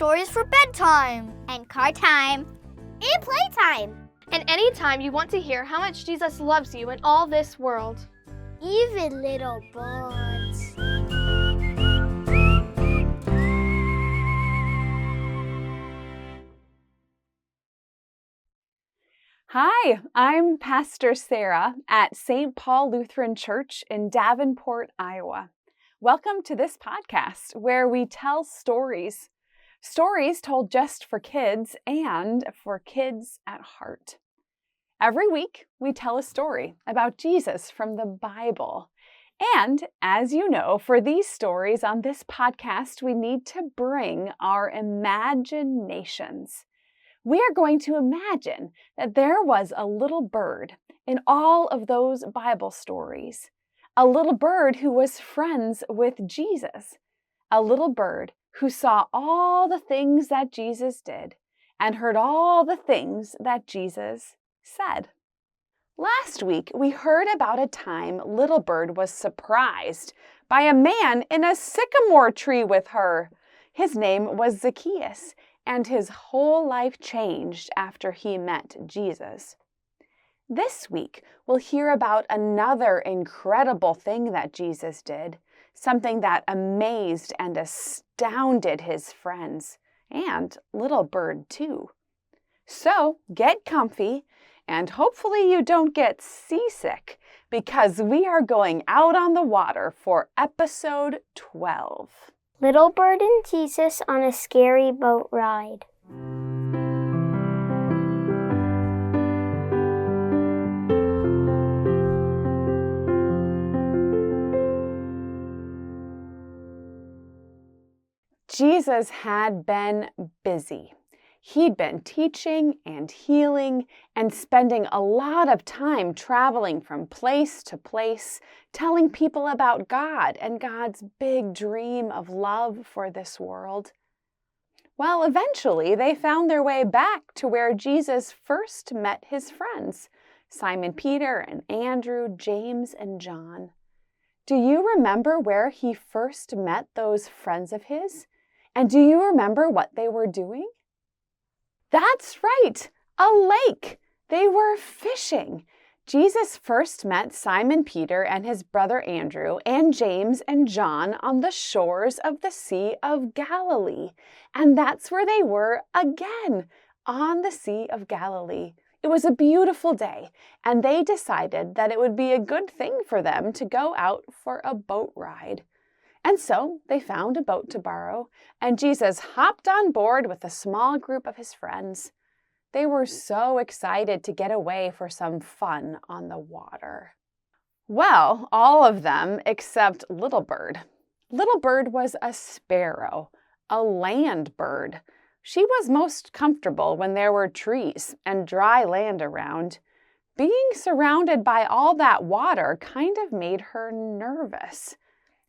stories for bedtime and car time and playtime. And anytime you want to hear how much Jesus loves you in all this world. Even little birds. Hi, I'm Pastor Sarah at St. Paul Lutheran Church in Davenport, Iowa. Welcome to this podcast where we tell stories told just for kids and for kids at heart. Every week, we tell a story about Jesus from the Bible. And as you know, for these stories on this podcast, we need to bring our imaginations. We are going to imagine that there was a little bird in all of those Bible stories, a little bird who was friends with Jesus, a little bird who saw all the things that Jesus did and heard all the things that Jesus said. Last week, we heard about a time Little Bird was surprised by a man in a sycamore tree with her. His name was Zacchaeus, and his whole life changed after he met Jesus. This week, we'll hear about another incredible thing that Jesus did, something that amazed and astounded his friends, and Little Bird too. So get comfy, and hopefully you don't get seasick, because we are going out on the water for episode 12. Little Bird and Jesus on a scary boat ride. Jesus had been busy. He'd been teaching and healing and spending a lot of time traveling from place to place, telling people about God and God's big dream of love for this world. Well, eventually they found their way back to where Jesus first met his friends, Simon Peter and Andrew, James and John. Do you remember where he first met those friends of his? And do you remember what they were doing? That's right, a lake. They were fishing. Jesus first met Simon Peter and his brother Andrew and James and John on the shores of the Sea of Galilee. And that's where they were again, on the Sea of Galilee. It was a beautiful day, and they decided that it would be a good thing for them to go out for a boat ride. And so they found a boat to borrow, and Jesus hopped on board with a small group of his friends. They were so excited to get away for some fun on the water. Well, all of them except Little Bird. Little Bird was a sparrow, a land bird. She was most comfortable when there were trees and dry land around. Being surrounded by all that water kind of made her nervous.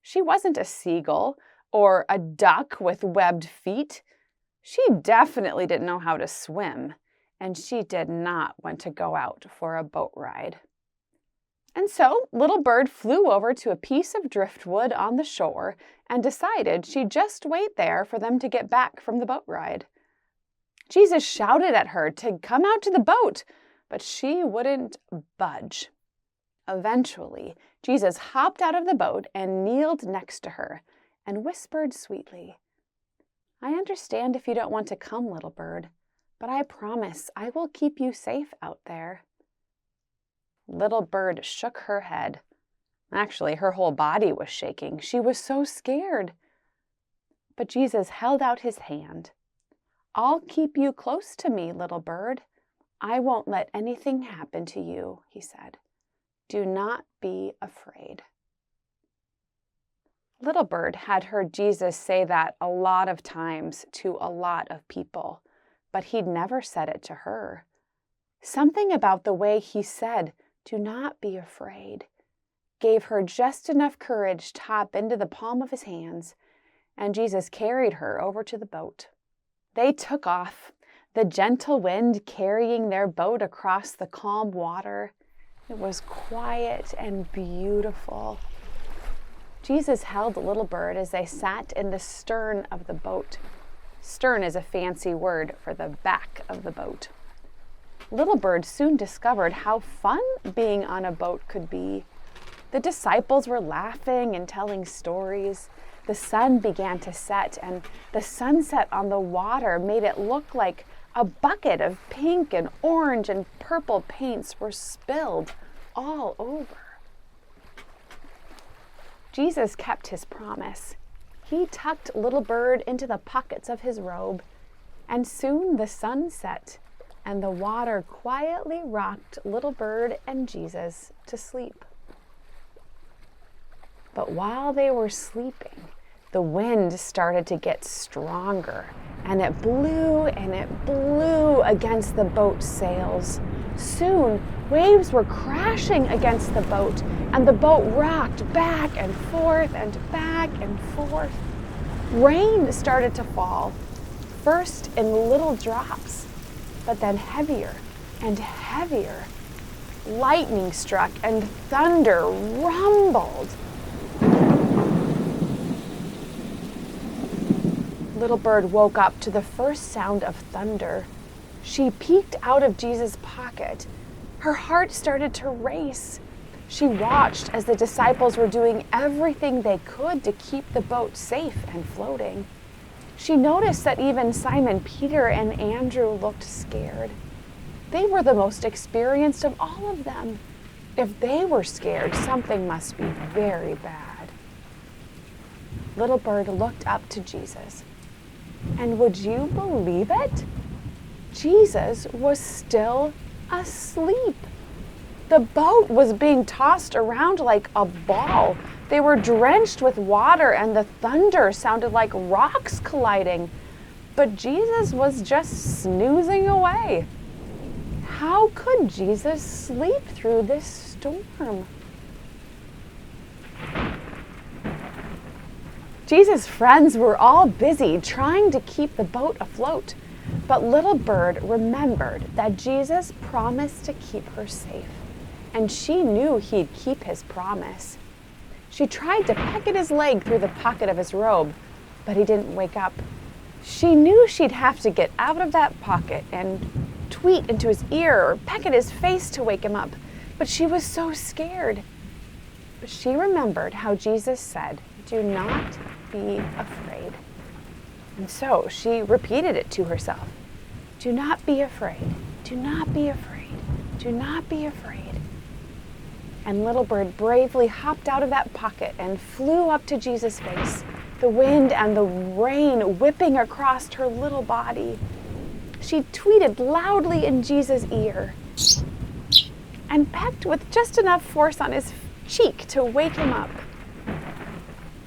She wasn't a seagull or a duck with webbed feet. She definitely didn't know how to swim, and she did not want to go out for a boat ride. And so Little Bird flew over to a piece of driftwood on the shore and decided she'd just wait there for them to get back from the boat ride. Jesus shouted at her to come out to the boat, but she wouldn't budge. Eventually, Jesus hopped out of the boat and kneeled next to her and whispered sweetly, "I understand if you don't want to come, Little Bird, but I promise I will keep you safe out there." Little Bird shook her head. Actually, her whole body was shaking. She was so scared. But Jesus held out his hand. "I'll keep you close to me, Little Bird. I won't let anything happen to you," he said. "Do not be afraid." Little Bird had heard Jesus say that a lot of times to a lot of people, but he'd never said it to her. Something about the way he said, "Do not be afraid," gave her just enough courage to hop into the palm of his hands, and Jesus carried her over to the boat. They took off, the gentle wind carrying their boat across the calm water. It was quiet and beautiful. Jesus held Little Bird as they sat in the stern of the boat. Stern is a fancy word for the back of the boat. Little Bird soon discovered how fun being on a boat could be. The disciples were laughing and telling stories. The sun began to set, and the sunset on the water made it look like a bucket of pink and orange and purple paints were spilled all over. Jesus kept his promise. He tucked Little Bird into the pockets of his robe, and soon the sun set, and the water quietly rocked Little Bird and Jesus to sleep. But while they were sleeping, the wind started to get stronger, and it blew against the boat's sails. Soon, waves were crashing against the boat, and the boat rocked back and forth and back and forth. Rain started to fall, first in little drops, but then heavier and heavier. Lightning struck and thunder rumbled. Little Bird woke up to the first sound of thunder. She peeked out of Jesus' pocket. Her heart started to race. She watched as the disciples were doing everything they could to keep the boat safe and floating. She noticed that even Simon Peter and Andrew looked scared. They were the most experienced of all of them. If they were scared, something must be very bad. Little Bird looked up to Jesus. And would you believe it? Jesus was still asleep. The boat was being tossed around like a ball. They were drenched with water, and the thunder sounded like rocks colliding. But Jesus was just snoozing away. How could Jesus sleep through this storm? Jesus' friends were all busy trying to keep the boat afloat, but Little Bird remembered that Jesus promised to keep her safe, and she knew he'd keep his promise. She tried to peck at his leg through the pocket of his robe, but he didn't wake up. She knew she'd have to get out of that pocket and tweet into his ear or peck at his face to wake him up, but she was so scared. But she remembered how Jesus said, "Do not be afraid." And so she repeated it to herself. Do not be afraid. Do not be afraid. Do not be afraid. And Little Bird bravely hopped out of that pocket and flew up to Jesus' face, the wind and the rain whipping across her little body. She tweeted loudly in Jesus' ear and pecked with just enough force on his cheek to wake him up.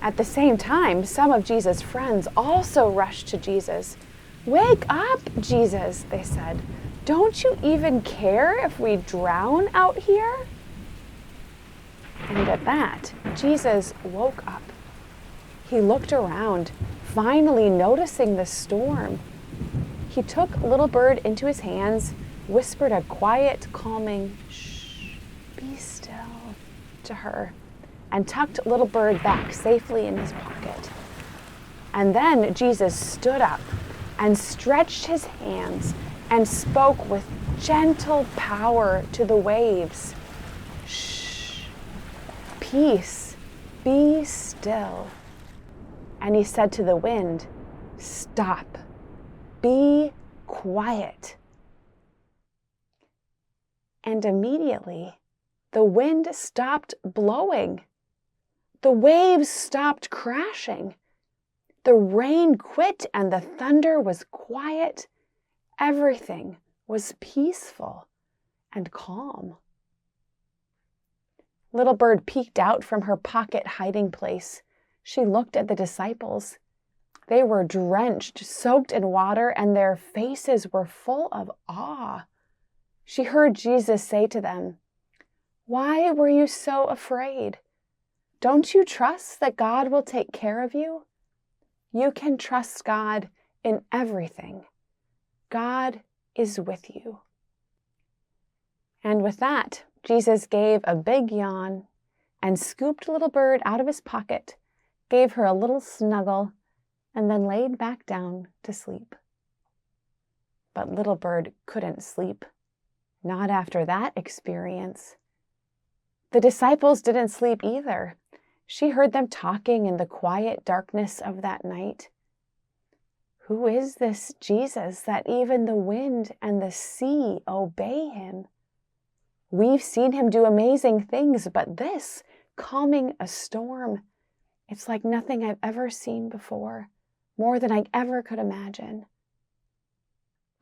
At the same time, some of Jesus' friends also rushed to Jesus. "Wake up, Jesus," they said. "Don't you even care if we drown out here?" And at that, Jesus woke up. He looked around, finally noticing the storm. He took Little Bird into his hands, whispered a quiet, calming, "Shh, be still," to her, and tucked Little Bird back safely in his pocket. And then Jesus stood up and stretched his hands and spoke with gentle power to the waves. "Shh, peace, be still." And he said to the wind, "Stop, be quiet." And immediately, the wind stopped blowing. The waves stopped crashing. The rain quit and the thunder was quiet. Everything was peaceful and calm. Little Bird peeked out from her pocket hiding place. She looked at the disciples. They were drenched, soaked in water, and their faces were full of awe. She heard Jesus say to them, "Why were you so afraid? Don't you trust that God will take care of you? You can trust God in everything. God is with you." And with that, Jesus gave a big yawn and scooped Little Bird out of his pocket, gave her a little snuggle, and then laid back down to sleep. But little bird couldn't sleep, not after that experience. The disciples didn't sleep either. She heard them talking in the quiet darkness of that night. Who is this Jesus that even the wind and the sea obey him? We've seen him do amazing things, but this, calming a storm, it's like nothing I've ever seen before, more than I ever could imagine.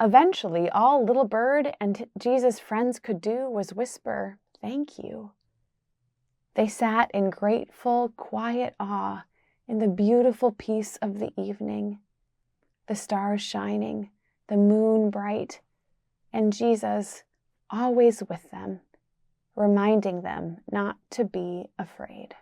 Eventually, all little bird and Jesus' friends could do was whisper, "Thank you." They sat in grateful, quiet awe in the beautiful peace of the evening, the stars shining, the moon bright, and Jesus always with them, reminding them not to be afraid.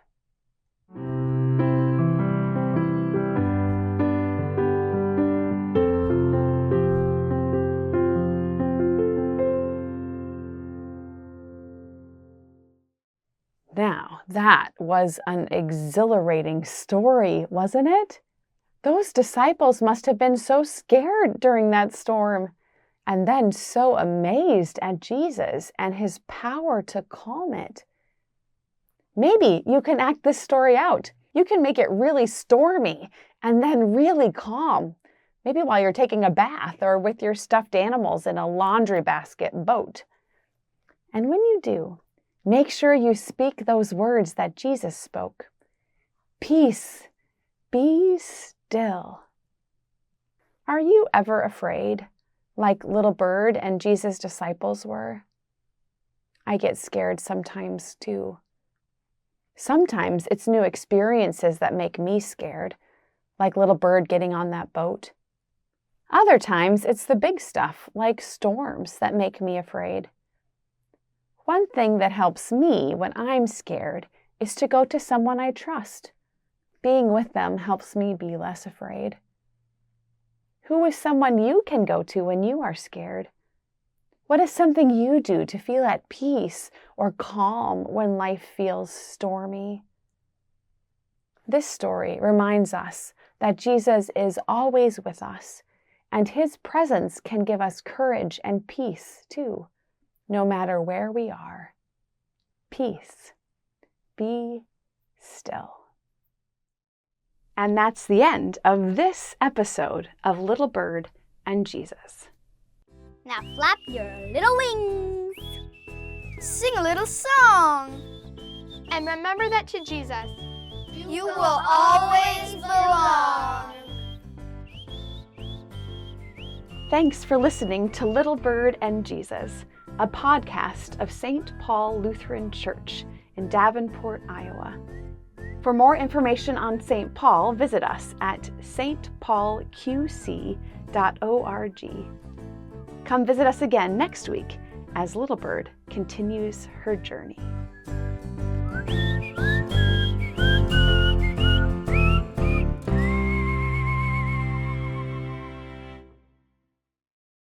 Now, that was an exhilarating story, wasn't it? Those disciples must have been so scared during that storm, and then so amazed at Jesus and his power to calm it. Maybe you can act this story out. You can make it really stormy and then really calm. Maybe while you're taking a bath or with your stuffed animals in a laundry basket boat. And when you do, make sure you speak those words that Jesus spoke. Peace, be still. Are you ever afraid, like little bird and Jesus' disciples were? I get scared sometimes too. Sometimes it's new experiences that make me scared, like little bird getting on that boat. Other times it's the big stuff, like storms, that make me afraid. One thing that helps me when I'm scared is to go to someone I trust. Being with them helps me be less afraid. Who is someone you can go to when you are scared? What is something you do to feel at peace or calm when life feels stormy? This story reminds us that Jesus is always with us, and his presence can give us courage and peace too, no matter where we are. Peace. Be still. And that's the end of this episode of Little Bird and Jesus. Now flap your little wings. Sing a little song. And remember that to Jesus, You will always belong. Thanks for listening to Little Bird and Jesus, a podcast of St. Paul Lutheran Church in Davenport, Iowa. For more information on St. Paul, visit us at stpaulqc.org. Come visit us again next week as Little Bird continues her journey.